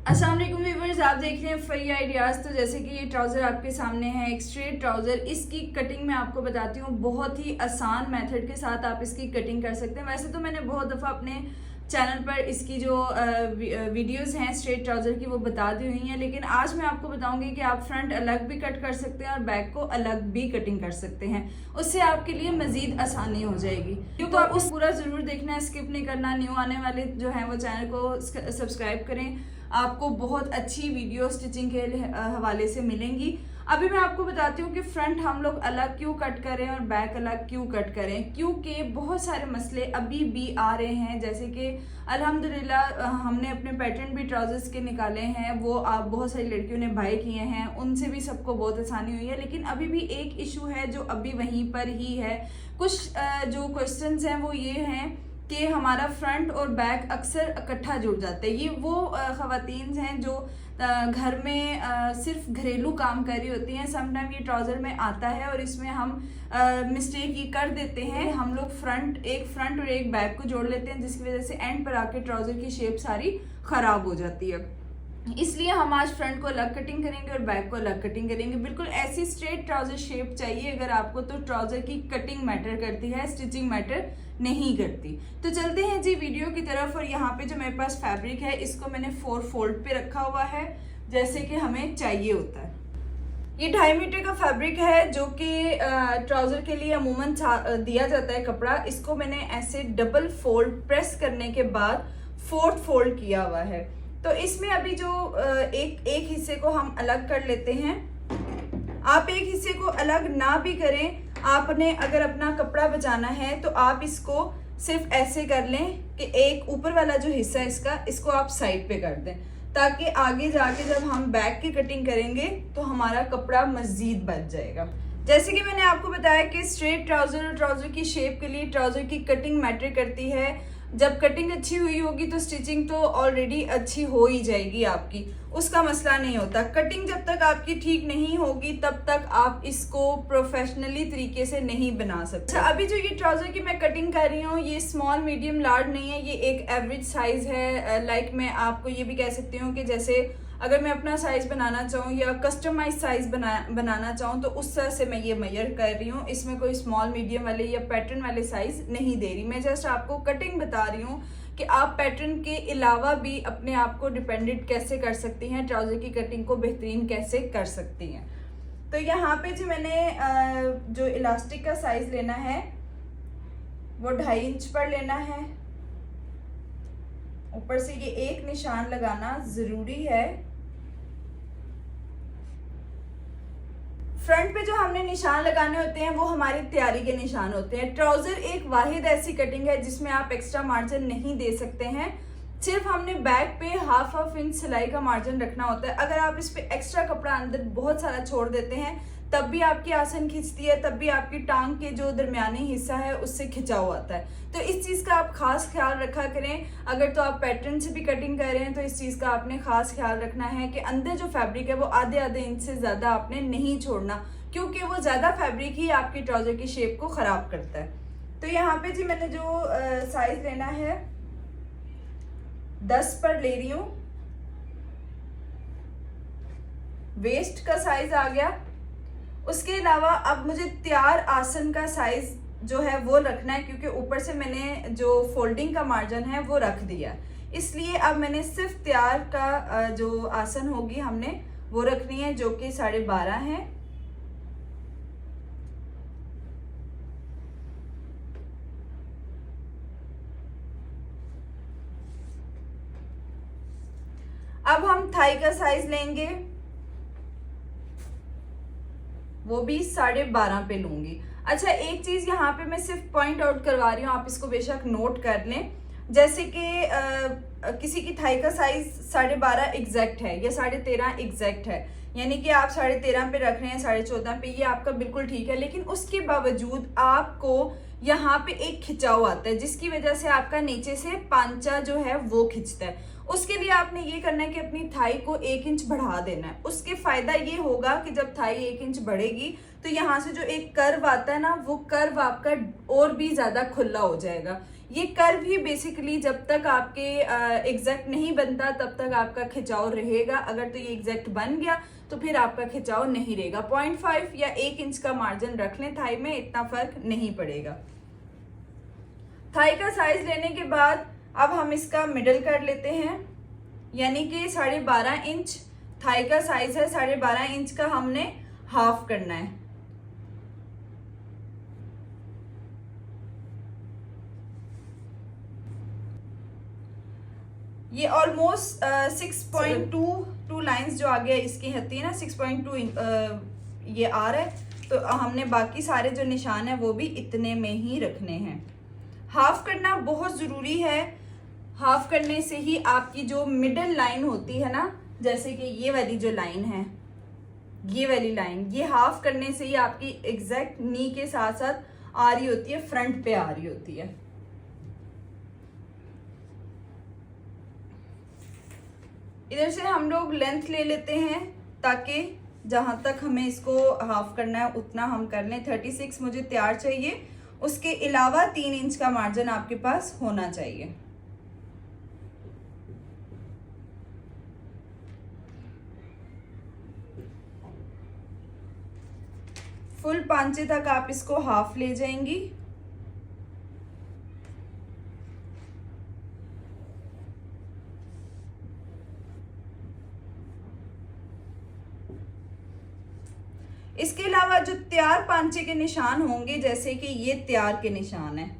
अस्सलाम वालेकुम व्यूअर्स, आप देख रहे हैं फ्री आइडियाज़। तो जैसे कि ये ट्राउज़र आपके सामने है, एक स्ट्रेट ट्राउज़र। इसकी कटिंग मैं आपको बताती हूँ, बहुत ही आसान मेथड के साथ आप इसकी कटिंग कर सकते हैं। वैसे तो मैंने बहुत दफ़ा अपने चैनल पर इसकी जो वीडियोस हैं स्ट्रेट ट्राउज़र की वो बता दी हुई हैं, लेकिन आज मैं आपको बताऊंगी कि आप फ्रंट अलग भी कट कर सकते हैं और बैक को अलग भी कटिंग कर सकते हैं। उससे आपके लिए मज़ीद आसानी हो जाएगी। क्योंकि आपको पूरा ज़रूर देखना है, स्किप नहीं करना। न्यू आने वाले जो हैं वो चैनल को सब्सक्राइब करें, आपको बहुत अच्छी वीडियो स्टिचिंग के हवाले से मिलेंगी। अभी मैं आपको बताती हूँ कि फ्रंट हम लोग अलग क्यों कट करें और बैक अलग क्यों कट करें, क्योंकि बहुत सारे मसले अभी भी आ रहे हैं। जैसे कि अल्हम्दुलिल्लाह हमने अपने पैटर्न भी ट्राउजर्स के निकाले हैं, वो आप बहुत सारी लड़कियों ने बाय किए हैं, उनसे भी सबको बहुत आसानी हुई है। लेकिन अभी भी एक इशू है जो अभी वहीं पर ही है। कुछ जो क्वेश्चंस हैं वो ये हैं कि हमारा फ्रंट और बैक अक्सर इकट्ठा जुड़ जाते हैं। ये वो ख़वातीन हैं जो घर में सिर्फ घरेलू काम कर रही होती हैं। समटाइम ये ट्राउज़र में आता है और इसमें हम मिस्टेक ये कर देते हैं, हम लोग एक फ्रंट और एक बैक को जोड़ लेते हैं, जिसकी वजह से एंड पर आके ट्राउज़र की शेप सारी ख़राब हो जाती है। इसलिए हम आज फ्रंट को अलग कटिंग करेंगे और बैक को अलग कटिंग करेंगे। बिल्कुल ऐसी स्ट्रेट ट्राउजर शेप चाहिए अगर आपको, तो ट्राउजर की कटिंग मैटर करती है, स्टिचिंग मैटर नहीं करती। तो चलते हैं जी वीडियो की तरफ। और यहाँ पे जो मेरे पास फैब्रिक है इसको मैंने 4 फोल्ड पे रखा हुआ है, जैसे कि हमें चाहिए होता है। ये 2.5 मीटर का फैब्रिक है जो कि ट्राउजर के लिए अमूमन दिया जाता है कपड़ा। इसको मैंने ऐसे डबल फोल्ड प्रेस करने के बाद 4th फोल्ड किया हुआ है। तो इसमें अभी जो एक हिस्से को हम अलग कर लेते हैं। आप एक हिस्से को अलग ना भी करें, आपने अगर अपना कपड़ा बचाना है तो आप इसको सिर्फ ऐसे कर लें कि एक ऊपर वाला जो हिस्सा है इसको आप साइड पे कर दें, ताकि आगे जाके जब हम बैक की कटिंग करेंगे तो हमारा कपड़ा मज़ीद बच जाएगा। जैसे कि मैंने आपको बताया कि स्ट्रेट ट्राउज़र और ट्राउज़र की शेप के लिए ट्राउज़र की कटिंग मैटर करती है। जब कटिंग अच्छी हुई होगी तो स्टिचिंग तो ऑलरेडी अच्छी हो ही जाएगी आपकी, उसका मसला नहीं होता। कटिंग जब तक आपकी ठीक नहीं होगी तब तक आप इसको प्रोफेशनली तरीके से नहीं बना सकते। अच्छा, अभी जो ये ट्राउज़र की मैं कटिंग कर रही हूँ ये स्मॉल मीडियम लार्ज नहीं है, ये एक एवरेज साइज़ है। लाइक मैं आपको ये भी कह सकती हूँ कि जैसे अगर मैं अपना साइज़ बनाना चाहूँ या कस्टमाइज साइज़ बनाना चाहूँ तो उस तरह से मैं ये मेजर कर रही हूँ। इसमें कोई स्मॉल मीडियम वाले या पैटर्न वाले साइज़ नहीं दे रही, मैं जस्ट आपको कटिंग बता रही हूँ कि आप पैटर्न के अलावा भी अपने आप को डिपेंडेंट कैसे कर सकती हैं, ट्राउज़र की कटिंग को बेहतरीन कैसे कर सकती हैं। तो यहाँ पे जी मैंने जो इलास्टिक का साइज़ लेना है वो 2.5 इंच पर लेना है। ऊपर से ये एक निशान लगाना ज़रूरी है। फ्रंट पे जो हमने निशान लगाने होते हैं वो हमारी तैयारी के निशान होते हैं। ट्राउज़र एक वाहिद ऐसी कटिंग है जिसमें आप एक्स्ट्रा मार्जिन नहीं दे सकते हैं। सिर्फ हमने बैक पे हाफ इंच सिलाई का मार्जिन रखना होता है। अगर आप इस पे एक्स्ट्रा कपड़ा अंदर बहुत सारा छोड़ देते हैं तब भी आपकी आसन खिंचती है, तब भी आपकी टांग के जो दरमियानी हिस्सा है उससे खिंचाव आता है। तो इस चीज़ का आप खास ख्याल रखा करें। अगर तो आप पैटर्न से भी कटिंग कर रहे हैं तो इस चीज़ का आपने खास ख्याल रखना है कि अंदर जो फैब्रिक है वो आधे इंच से ज़्यादा आपने नहीं छोड़ना, क्योंकि वो ज़्यादा फैब्रिक ही आपकी ट्राउज़र की शेप को ख़राब करता है। तो यहाँ पे जी मैंने जो साइज़ लेना है 10 पर ले रही हूँ। वेस्ट का साइज़ आ गया। उसके अलावा अब मुझे तैयार आसन का साइज़ जो है वो रखना है, क्योंकि ऊपर से मैंने जो फोल्डिंग का मार्जिन है वो रख दिया, इसलिए अब मैंने सिर्फ तैयार का जो आसन होगी हमने वो रखनी है, जो कि 12.5 है। अब हम थाई का साइज लेंगे, वो भी 12.5 पे लूंगी। अच्छा, एक चीज यहाँ पे मैं सिर्फ पॉइंट आउट करवा रही हूँ, आप इसको बेशक नोट कर लें। जैसे कि किसी की थाई का साइज 12.5 एग्जैक्ट है या 13.5 एग्जैक्ट है, यानी कि आप 13.5 पे रख रहे हैं, 14.5 पे, ये आपका बिल्कुल ठीक है। लेकिन उसके बावजूद आपको यहाँ पे एक खिंचाव आता है जिसकी वजह से आपका नीचे से पांचा जो है वो खिंचता है। उसके लिए आपने ये करना है कि अपनी थाई को 1 इंच बढ़ा देना है। उसके फायदा ये होगा कि जब थाई 1 इंच बढ़ेगी तो यहाँ से जो एक कर्व आता है ना, वो कर्व आपका और भी ज्यादा खुला हो जाएगा। ये कर्व ही बेसिकली जब तक आपके एग्जैक्ट नहीं बनता तब तक आपका खिंचाव रहेगा। अगर तो ये एग्जैक्ट बन गया तो फिर आपका खिंचाव नहीं रहेगा। 0.5 या 1 इंच का मार्जिन रख लें थाई में, इतना फर्क नहीं पड़ेगा। थाई का साइज लेने के बाद अब हम इसका मिडल कर लेते हैं, यानी कि 12.5 इंच थाई का साइज है, 12.5 इंच का हमने हाफ करना है। ये ऑलमोस्ट 6.22 लाइंस जो आगे इसकी होती है ना, 6.2 ये आ रहा है। तो हमने बाकी सारे जो निशान है वो भी इतने में ही रखने हैं। हाफ करना बहुत ज़रूरी है। हाफ करने से ही आपकी जो मिडल लाइन होती है ना, जैसे कि ये वाली जो लाइन है, ये वाली लाइन, ये हाफ करने से ही आपकी एग्जैक्ट नी के साथ साथ आ रही होती है, फ्रंट पे आ रही होती है। इधर से हम लोग लेंथ ले लेते हैं ताकि जहां तक हमें इसको हाफ करना है उतना हम कर लें। 36 मुझे तैयार चाहिए, उसके अलावा 3 इंच का मार्जिन आपके पास होना चाहिए। फुल पांचे तक आप इसको हाफ ले जाएंगी। इसके अलावा जो तैयार पांचे के निशान होंगे, जैसे कि ये तैयार के निशान है,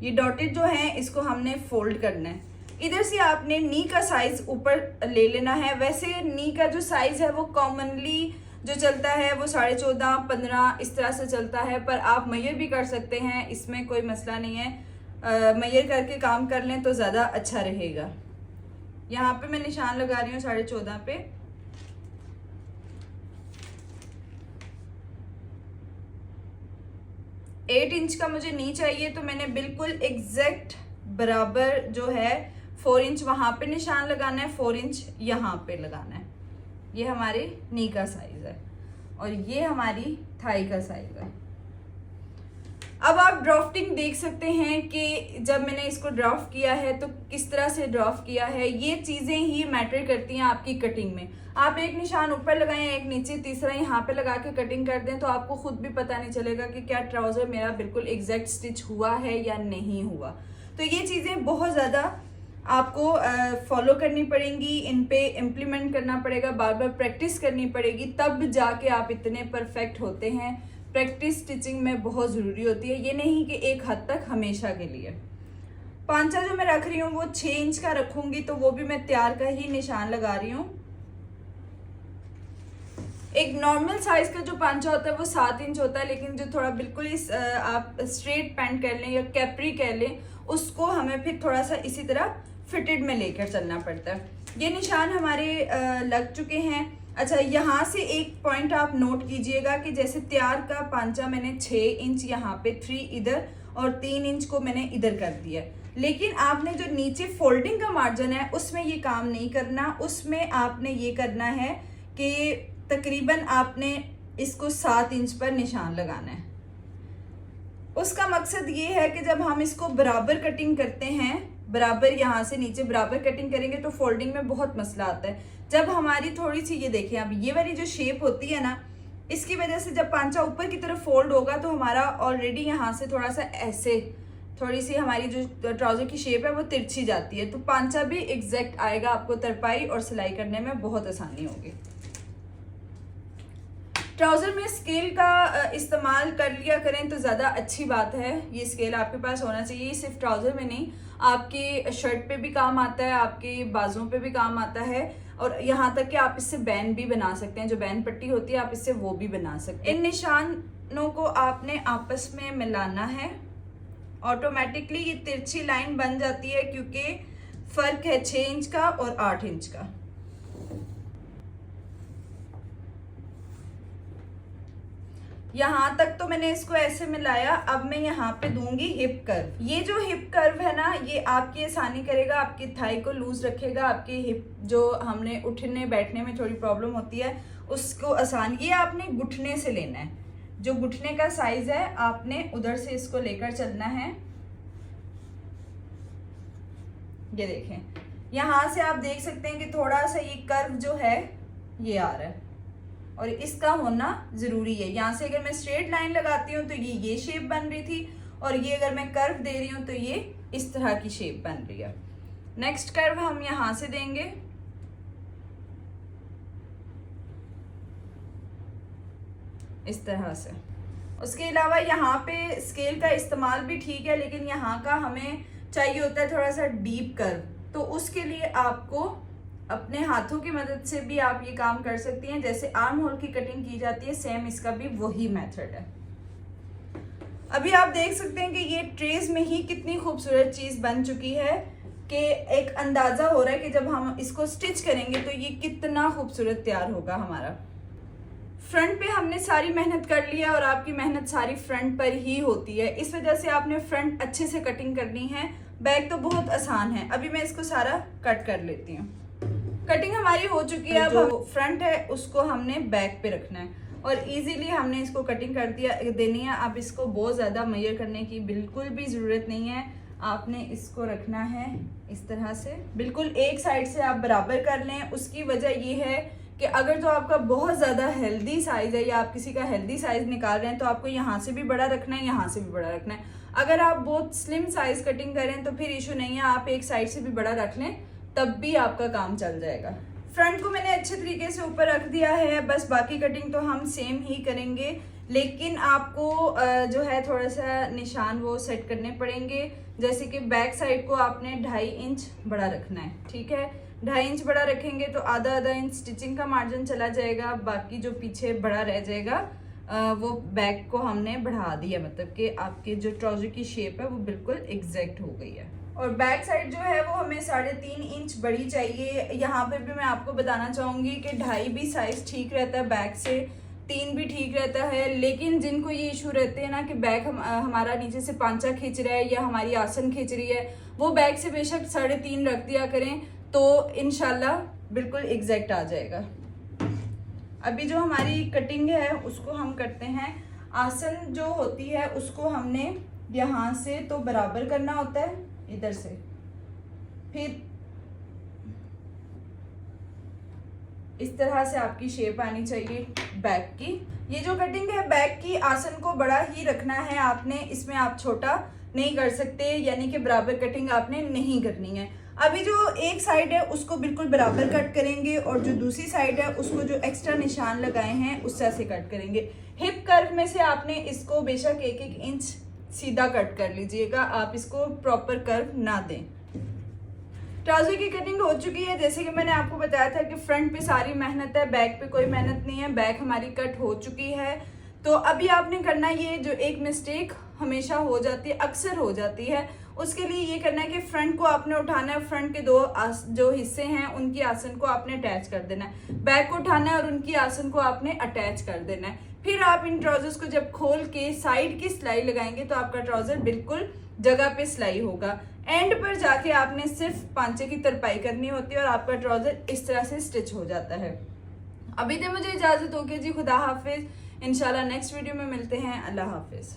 ये डॉटेड जो है इसको हमने फोल्ड करना है। इधर से आपने नी का साइज ऊपर ले लेना है। वैसे नी का जो साइज है वो कॉमनली जो चलता है वो 14.5, 15 इस तरह से चलता है, पर आप मैयर भी कर सकते हैं, इसमें कोई मसला नहीं है। मैयर करके काम कर लें तो ज़्यादा अच्छा रहेगा। यहाँ पे मैं निशान लगा रही हूँ 14.5 पे। एट इंच का मुझे नी चाहिए, तो मैंने बिल्कुल एग्जैक्ट बराबर जो है 4 इंच वहां पे निशान लगाना है, 4 इंच यहाँ पे लगाना है। ये हमारे नी का साइज है और ये हमारी थाई का साइज है। अब आप ड्राफ्टिंग देख सकते हैं कि जब मैंने इसको ड्राफ्ट किया है तो किस तरह से ड्राफ्ट किया है। ये चीज़ें ही मैटर करती हैं आपकी कटिंग में। आप एक निशान ऊपर लगाएं, एक नीचे, तीसरा यहाँ पे लगा के कटिंग कर दें तो आपको खुद भी पता नहीं चलेगा कि क्या ट्राउज़र मेरा बिल्कुल एग्जैक्ट स्टिच हुआ है या नहीं हुआ। तो ये चीज़ें बहुत ज़्यादा आपको फॉलो करनी पड़ेंगी, इन पे इम्प्लीमेंट करना पड़ेगा, बार बार प्रैक्टिस करनी पड़ेगी, तब जाके आप इतने परफेक्ट होते हैं। प्रैक्टिस स्टिचिंग में बहुत ज़रूरी होती है, ये नहीं कि एक हद तक हमेशा के लिए। पांचा जो मैं रख रही हूँ वो 6 इंच का रखूँगी, तो वो भी मैं तैयार का ही निशान लगा रही हूँ। एक नॉर्मल साइज का जो पांचा होता है वो 7 इंच होता है, लेकिन जो थोड़ा बिल्कुल इस आप स्ट्रेट पैंट कर लें या कैप्री कह लें, उसको हमें फिर थोड़ा सा इसी तरह फिटेड में लेकर चलना पड़ता है। ये निशान हमारे लग चुके हैं। अच्छा, यहाँ से एक पॉइंट आप नोट कीजिएगा कि जैसे तैयार का पांचा मैंने 6 इंच यहाँ पे, 3 इधर और 3 इंच को मैंने इधर कर दिया, लेकिन आपने जो नीचे फोल्डिंग का मार्जिन है उसमें ये काम नहीं करना। उसमें आपने ये करना है कि तकरीबन आपने इसको 7 इंच पर निशान लगाना है। उसका मकसद ये है कि जब हम इसको बराबर कटिंग करते हैं, बराबर यहाँ से नीचे बराबर कटिंग करेंगे तो फोल्डिंग में बहुत मसला आता है। जब हमारी थोड़ी सी, ये देखिए अब ये वाली जो शेप होती है ना, इसकी वजह से जब पांचा ऊपर की तरफ फोल्ड होगा तो हमारा ऑलरेडी यहाँ से थोड़ा सा ऐसे, थोड़ी सी हमारी जो ट्राउजर की शेप है वो तिरछी जाती है, तो पांचा भी एग्जैक्ट आएगा। आपको तरपाई और सिलाई करने में बहुत आसानी होगी। ट्राउज़र में स्केल का इस्तेमाल कर लिया करें तो ज़्यादा अच्छी बात है। ये स्केल आपके पास होना चाहिए। सिर्फ ट्राउज़र में नहीं, आपके शर्ट पे भी काम आता है, आपके बाजुओं पे भी काम आता है, और यहाँ तक कि आप इससे बैन भी बना सकते हैं। जो बैन पट्टी होती है आप इससे वो भी बना सकते हैं। इन निशानों को आपने आपस में मिलाना है। ऑटोमेटिकली ये तिरछी लाइन बन जाती है क्योंकि फ़र्क है 6 इंच का और 8 इंच का। यहाँ तक तो मैंने इसको ऐसे मिलाया। अब मैं यहाँ पे दूंगी हिप कर्व। ये जो हिप कर्व है ना, ये आपकी आसानी करेगा, आपकी थाई को लूज रखेगा, आपकी हिप जो हमने उठने बैठने में थोड़ी प्रॉब्लम होती है उसको आसान, ये आपने घुटने से लेना है, जो घुटने का साइज है आपने उधर से इसको लेकर चलना है। ये देखें, यहाँ से आप देख सकते हैं कि थोड़ा सा ये कर्व जो है ये आ रहा है और इसका होना जरूरी है। यहाँ से अगर मैं स्ट्रेट लाइन लगाती हूँ तो ये शेप बन रही थी, और ये अगर मैं कर्व दे रही हूँ तो ये इस तरह की शेप बन रही है। नेक्स्ट कर्व हम यहाँ से देंगे, इस तरह से। उसके अलावा यहाँ पे स्केल का इस्तेमाल भी ठीक है, लेकिन यहाँ का हमें चाहिए होता है थोड़ा सा डीप कर्व, तो उसके लिए आपको अपने हाथों की मदद से भी आप ये काम कर सकती हैं। जैसे आर्म होल की कटिंग की जाती है, सेम इसका भी वही मेथड है। अभी आप देख सकते हैं कि ये ट्रेस में ही कितनी खूबसूरत चीज़ बन चुकी है कि एक अंदाज़ा हो रहा है कि जब हम इसको स्टिच करेंगे तो ये कितना खूबसूरत तैयार होगा हमारा। फ्रंट पे हमने सारी मेहनत कर ली है और आपकी मेहनत सारी फ्रंट पर ही होती है, इस वजह से आपने फ्रंट अच्छे से कटिंग करनी है। बैक तो बहुत आसान है। अभी मैं इसको सारा कट कर लेती हूँ। कटिंग हमारी हो चुकी है। अब जो फ्रंट है उसको हमने बैक पे रखना है और इजीली हमने इसको कटिंग कर देनी है। अब इसको बहुत ज़्यादा मेजर करने की बिल्कुल भी ज़रूरत नहीं है। आपने इसको रखना है इस तरह से, बिल्कुल एक साइड से आप बराबर कर लें। उसकी वजह ये है कि अगर जो आपका बहुत ज़्यादा हेल्दी साइज़ है या आप किसी का हेल्दी साइज़ निकाल रहे हैं तो आपको यहाँ से भी बड़ा रखना है, यहाँ से भी बड़ा रखना है। अगर आप बहुत स्लिम साइज़ कटिंग करें तो फिर इशू नहीं है, आप एक साइड से भी बड़ा रख लें तब भी आपका काम चल जाएगा। फ्रंट को मैंने अच्छे तरीके से ऊपर रख दिया है, बस बाकी कटिंग तो हम सेम ही करेंगे, लेकिन आपको जो है थोड़ा सा निशान वो सेट करने पड़ेंगे। जैसे कि बैक साइड को आपने 2.5 इंच बड़ा रखना है, ठीक है। 2.5 इंच बड़ा रखेंगे तो आधा इंच स्टिचिंग का मार्जिन चला जाएगा, बाकी जो पीछे बड़ा रह जाएगा वो बैक को हमने बढ़ा दिया, मतलब कि आपके जो ट्राउजर की शेप है वो बिल्कुल एग्जैक्ट हो गई है। और बैक साइड जो है वो हमें 3.5 इंच बड़ी चाहिए। यहाँ पे भी मैं आपको बताना चाहूँगी कि 2.5 भी साइज़ ठीक रहता है बैक से, 3 भी ठीक रहता है। लेकिन जिनको ये इशू रहते हैं ना कि बैक हमारा नीचे से पांचा खींच रहा है या हमारी आसन खींच रही है, वो बैक से बेशक 3.5 रख दिया करें तो इंशाल्लाह बिल्कुल एग्जैक्ट आ जाएगा। अभी जो हमारी कटिंग है उसको हम करते हैं। आसन जो होती है उसको हमने यहाँ से तो बराबर करना होता है, इधर से, फिर इस तरह से आपकी शेप आनी चाहिए बैक की। ये जो कटिंग है बैक की, आसन को बड़ा ही रखना है आपने, इसमें आप छोटा नहीं कर सकते, यानी कि बराबर कटिंग आपने नहीं करनी है। अभी जो एक साइड है उसको बिल्कुल बराबर कट करेंगे और जो दूसरी साइड है उसको जो एक्स्ट्रा निशान लगाए हैं उससे से कट करेंगे। हिप कर्व में से आपने इसको बेशक 1-1 इंच सीधा कट कर लीजिएगा, आप इसको प्रॉपर कर्व ना दें। ट्राउजर की कटिंग हो चुकी है। जैसे कि मैंने आपको बताया था कि फ्रंट पे सारी मेहनत है, बैक पे कोई मेहनत नहीं है। बैक हमारी कट हो चुकी है। तो अभी आपने करना ये, जो एक मिस्टेक हमेशा हो जाती है, अक्सर हो जाती है, उसके लिए ये करना है कि फ्रंट को आपने उठाना है, फ्रंट के जो हिस्से हैं उनकी आसन को आपने अटैच कर देना है, बैक को उठाना है और उनकी आसन को आपने अटैच कर देना है। फिर आप इन ट्राउजर्स को जब खोल के साइड की सिलाई लगाएंगे तो आपका ट्राउजर बिल्कुल जगह पे सिलाई होगा। एंड पर जाके आपने सिर्फ पांचे की तरपाई करनी होती है और आपका ट्राउजर इस तरह से स्टिच हो जाता है। अभी तो मुझे इजाजत होगी जी, खुदा हाफिज। इंशाल्लाह नेक्स्ट वीडियो में मिलते हैं। अल्लाह हाफिज।